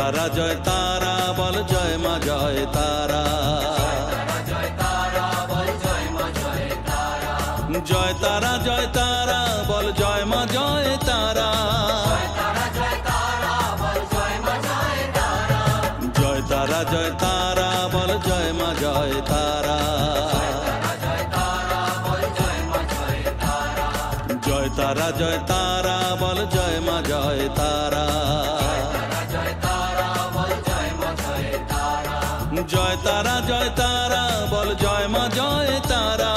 তারা জয় তারা বল জয় মা জয় তারা। জয় তারা জয় তারা বল জয় মা জয় তারা। জয় তারা জয় তারা বল জয় মা জয় তারা। জয় তারা জয় তারা বল জয় মা জয় তারা। জয় তারা জয় তারা বল জয় মা জয় তারা। জয় তারা জয় তারা বল জয় মা জয় তারা।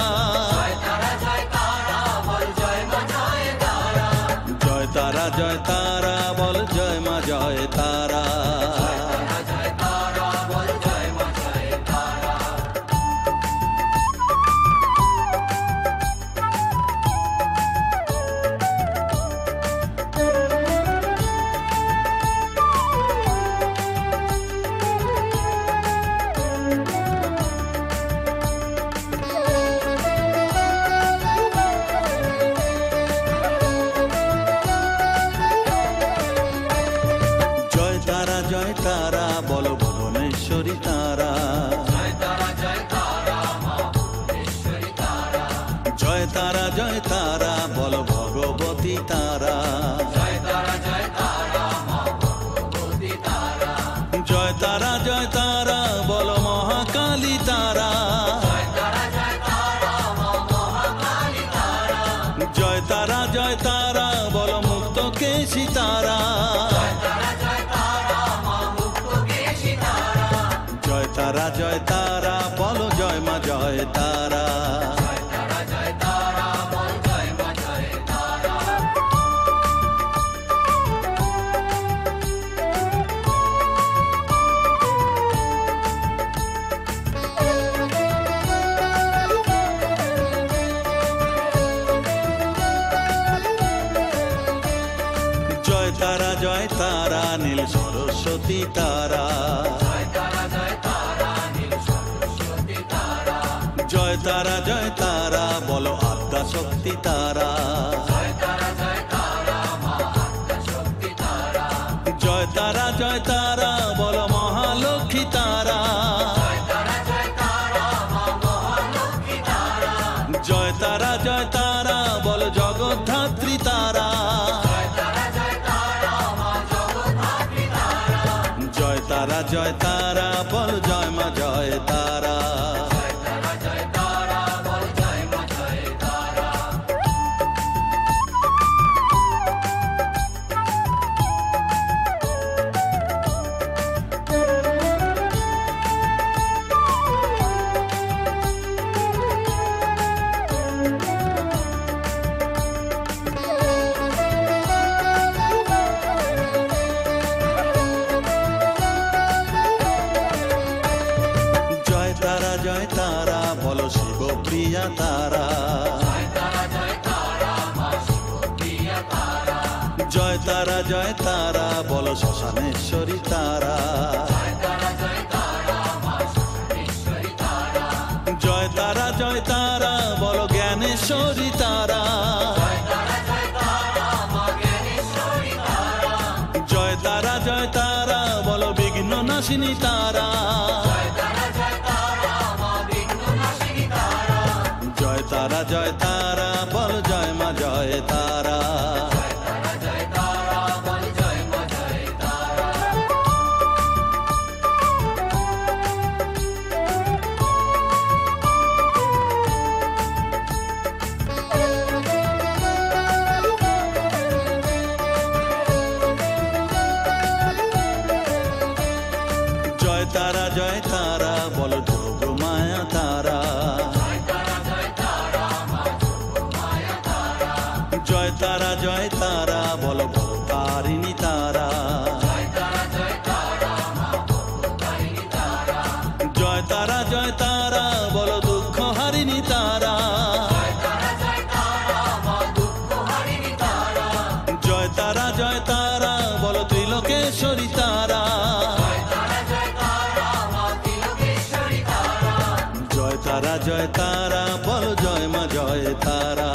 জয় তারা বল ভুবনেশ্বরী তারা। জয় তারা জয় তারা বল ভগবতী তারা। জয় তারা জয় তারা বল মহাকালী তারা। জয় তারা জয় তারা বল মুক্তকেশী তারা। জয় তারা জয় তারা বল জয় মা জয় তারা। জয় তারা জয় তারা নীল সরস্বতী তারা। জয় তারা জয় তারা বলো আদ্যা শক্তি তারা। জয় তারা জয় তারা বলো মহালক্ষ্মী তারা। জয় তারা জয় তারা বলো জগদ্ধাত্রী তারা। জয় তারা জয় তারা বল জয় মা জয় তারা। জয় তারা বলো শিবপ্রিয়া তারা। জয় তারা জয় তারা বলো শ্মশানেশ্বরী তারা। জয় তারা জয় তারা বলো জ্ঞানেশ্বরী তারা। জয় তারা জয় তারা বলো বিঘ্ন নাশিনী তারা। জয় তারা জয় তারা বল জয় মা জয় তারা। জয় তারা জয় তারা বলো যোগ মায়া তারা। জয় তারা জয় তারা বলো ভবতারিণী তারা। জয় তারা জয় তারা বলো দুঃখ হারিণী তারা। জয় তারা জয় তারা বলো ত্রিলোকেশ্বরী তারা। জয় তারা জয় তারা বলো জয় মা জয় তারা।